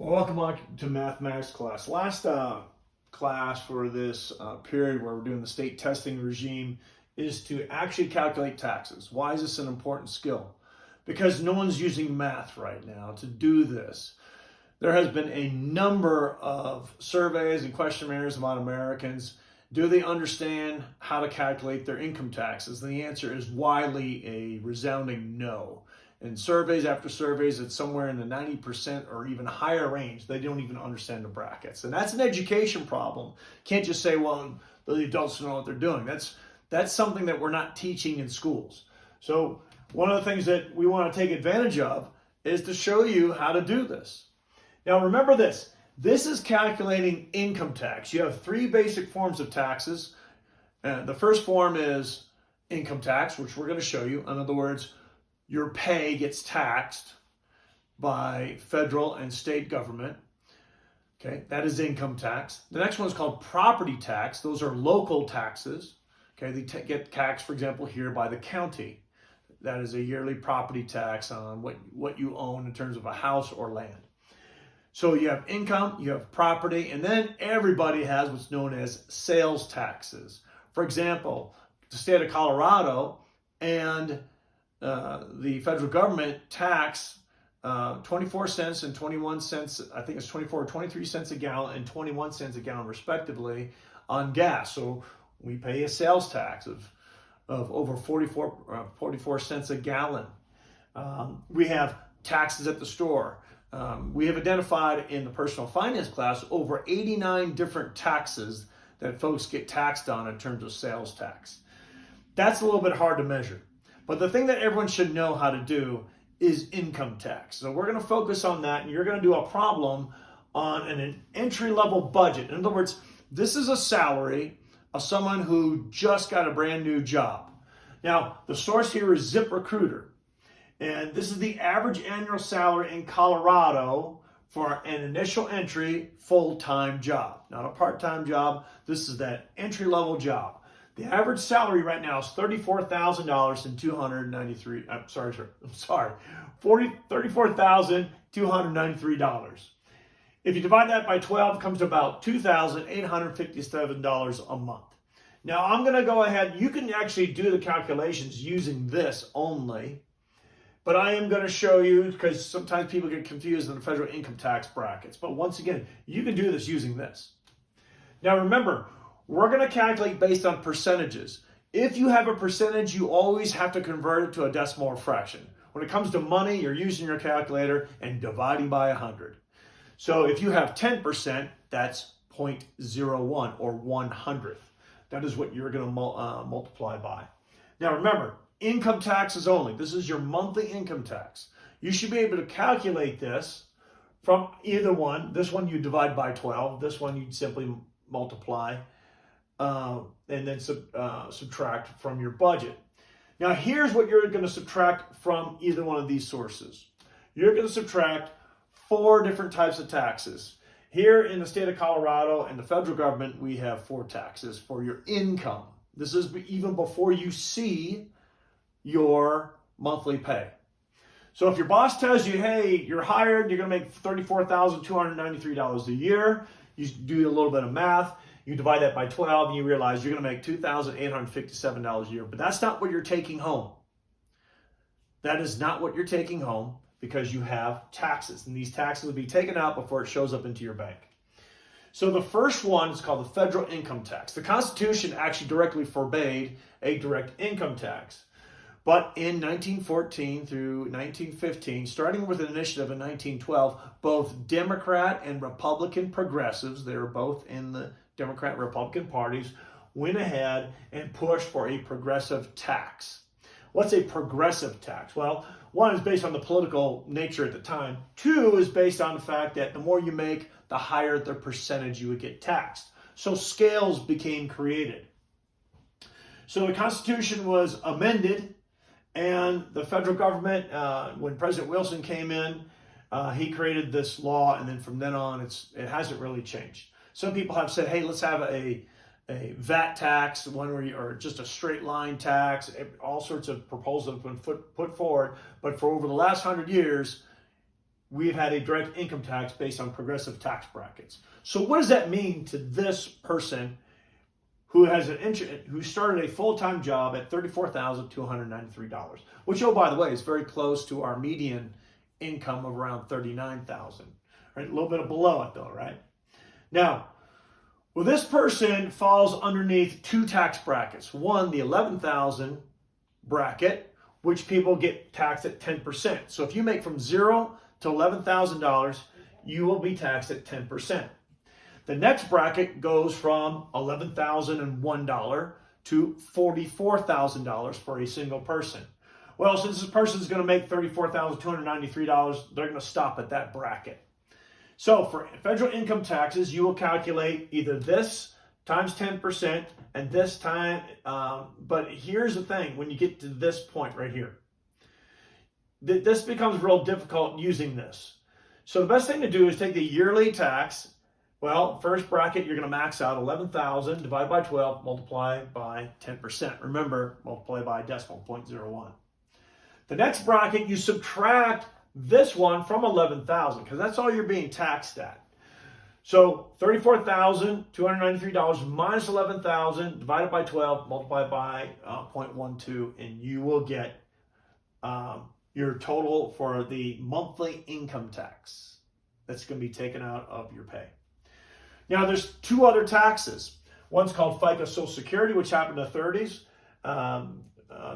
Well, welcome back to mathematics class. Last class for this period where we're doing the state testing regime is to actually calculate taxes. Why is this an important skill? Because no one's using math right now to do this. There has been a number of surveys and questionnaires about Americans. Do they understand how to calculate their income taxes? And the answer is widely a resounding no. In surveys after surveys, it's somewhere in the 90% or even higher range. They don't even understand the brackets. And that's an education problem. Can't just say, well, the adults know what they're doing. That's something that we're not teaching in schools. So one of the things that we want to take advantage of is to show you how to do this. Now remember this. This is calculating income tax. You have three basic forms of taxes. The first form is income tax, which we're going to show you. In other words, your pay gets taxed by federal and state government. Okay, that is income tax. The next one is called property tax. Those are local taxes. Okay, they get taxed, for example, here by the county. That is a yearly property tax on what you own in terms of a house or land. So you have income, you have property, and then everybody has what's known as sales taxes. For example, the state of Colorado and the federal government tax 24 cents and 21 cents, I think it's 24 or 23 cents a gallon and 21 cents a gallon respectively on gas. So we pay a sales tax of over 44 cents a gallon. We have taxes at the store. We have identified in the personal finance class over 89 different taxes that folks get taxed on in terms of sales tax. That's a little bit hard to measure. But the thing that everyone should know how to do is income tax. So we're going to focus on that, and you're going to do a problem on an entry-level budget. In other words, this is a salary of someone who just got a brand new job. Now, the source here is ZipRecruiter, and this is the average annual salary in Colorado for an initial entry full-time job, not a part-time job. This is that entry-level job. The average salary right now is $34,293. $34,293. If you divide that by 12, it comes to about $2,857 a month. Now I'm going to go ahead. You can actually do the calculations using this only, but I am going to show you because sometimes people get confused in the federal income tax brackets. But once again, you can do this using this. Now remember, we're going to calculate based on percentages. If you have a percentage, you always have to convert it to a decimal fraction. When it comes to money, you're using your calculator and dividing by 100. So if you have 10%, that's 0.01 or 1/100th. That is what you're going to multiply by. Now remember, income taxes only. This is your monthly income tax. You should be able to calculate this from either one. This one you divide by 12. This one you'd simply multiply and then subtract from your budget. Now here's what you're going to subtract from either one of these sources. You're going to subtract 4 different types of taxes. Here in the state of Colorado and the federal government, we have 4 taxes for your income. This is even before you see your monthly pay. So if your boss tells you, hey, you're hired, you're going to make $34,293 a year, you do a little bit of math, you divide that by 12, and you realize you're going to make $2,857 a year. But that's not what you're taking home. That is not what you're taking home because you have taxes. And these taxes will be taken out before it shows up into your bank. So the first one is called the federal income tax. The Constitution actually directly forbade a direct income tax. But in 1914 through 1915, starting with an initiative in 1912, both Democrat and Republican progressives, they were both in the Democrat and Republican parties, went ahead and pushed for a progressive tax. What's a progressive tax? Well, one is based on the political nature at the time. 2 is based on the fact that the more you make, the higher the percentage you would get taxed. So scales became created. So the Constitution was amended, and the federal government, when President Wilson came in, he created this law, and then from then on, it hasn't really changed. Some people have said, hey, let's have a VAT tax, one where or just a straight line tax. All sorts of proposals have been put forward. But for over the last 100 years, we've had a direct income tax based on progressive tax brackets. So what does that mean to this person who has who started a full-time job at $34,293, which, oh, by the way, is very close to our median income of around $39,000, right? A little bit below it though, right? Now, well, this person falls underneath two tax brackets. One, the 11,000 bracket, which people get taxed at 10%. So if you make from $0 to $11,000, you will be taxed at 10%. The next bracket goes from $11,001 to $44,000 for a single person. Well, since this person is going to make $34,293, they're going to stop at that bracket. So for federal income taxes, you will calculate either this times 10% and this time, but here's the thing, when you get to this point right here, this becomes real difficult using this. So the best thing to do is take the yearly tax. Well, first bracket, you're going to max out 11,000 divided by 12, multiply by 10%. Remember, multiply by decimal, 0.01. The next bracket, you subtract this one from 11,000 because that's all you're being taxed at. So $34,293 minus 11,000 divided by 12, multiplied by 0.12, and you will get your total for the monthly income tax that's going to be taken out of your pay. Now, there's two other taxes. One's called FICA Social Security, which happened in the 30s.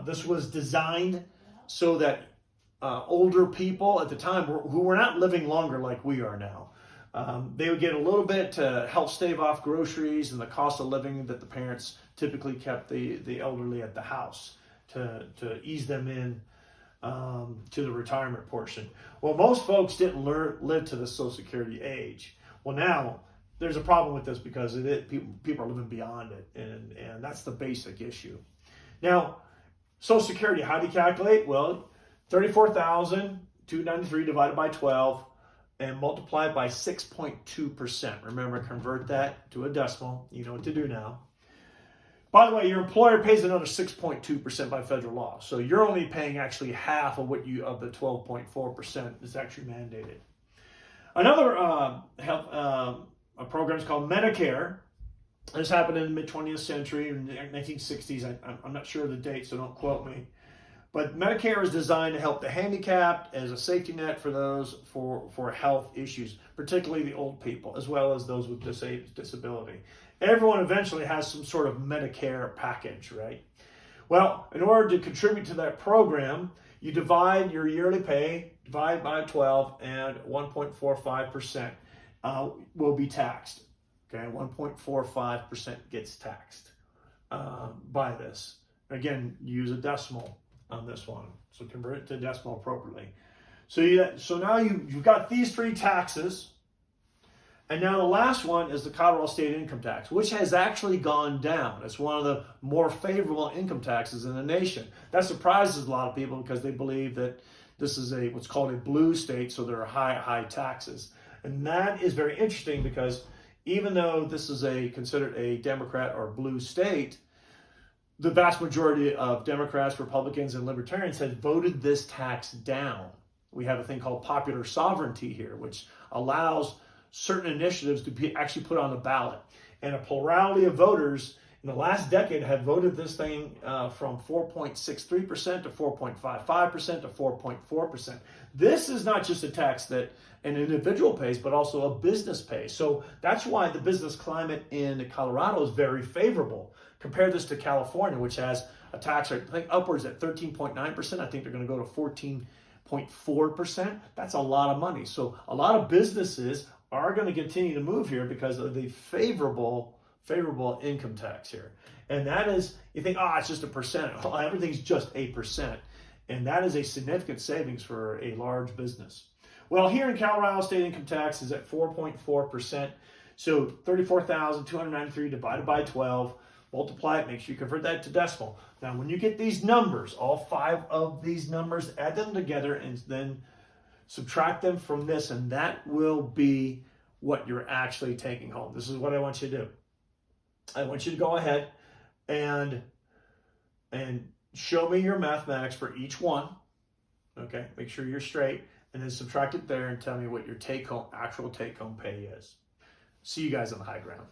This was designed so that older people at the time who were not living longer like we are now, they would get a little bit to help stave off groceries and the cost of living that the parents typically kept the elderly at the house to ease them in to the retirement portion. Well, most folks didn't live to the Social Security age. Well, now there's a problem with this because people are living beyond it, and that's the basic issue. Now, Social Security, how do you calculate? Well, 34,293 divided by 12 and multiply by 6.2%. Remember, convert that to a decimal. You know what to do now. By the way, your employer pays another 6.2% by federal law. So you're only paying actually half of what of the 12.4% is actually mandated. Another a program is called Medicare. This happened in the mid-20th century, in the 1960s. I'm not sure of the date, so don't quote me. But Medicare is designed to help the handicapped as a safety net for those for health issues, particularly the old people, as well as those with disability. Everyone eventually has some sort of Medicare package, right? Well, in order to contribute to that program, you divide your yearly pay, divide by 12, and 1.45% will be taxed. Okay, 1.45% gets taxed by this. Again, use a decimal on this one, so convert it to decimal appropriately. So now you've got these three taxes, and now the last one is the Colorado state income tax, which has actually gone down. It's one of the more favorable income taxes in the nation. That surprises a lot of people because they believe that this is what's called a blue state, so there are high taxes. And that is very interesting because even though this is considered a Democrat or blue state, the vast majority of Democrats, Republicans, and Libertarians have voted this tax down. We have a thing called popular sovereignty here, which allows certain initiatives to be actually put on the ballot. And a plurality of voters in the last decade have voted this thing from 4.63% to 4.55% to 4.4%. This is not just a tax that an individual pays, but also a business pays. So that's why the business climate in Colorado is very favorable. Compare this to California, which has a tax rate, I think upwards at 13.9%. I think they're going to go to 14.4%. That's a lot of money. So a lot of businesses are going to continue to move here because of the favorable income tax here. And that is, you think, it's just a percent. Well, everything's just 8%. And that is a significant savings for a large business. Well, here in Colorado, state income tax is at 4.4%. So 34,293 divided by 12. Multiply it, make sure you convert that to decimal. Now, when you get these numbers, all 5 of these numbers, add them together and then subtract them from this, and that will be what you're actually taking home. This is what I want you to do. I want you to go ahead and show me your mathematics for each one. Okay, make sure you're straight. and then subtract it there and tell me what your actual take home pay is. See you guys on the high ground.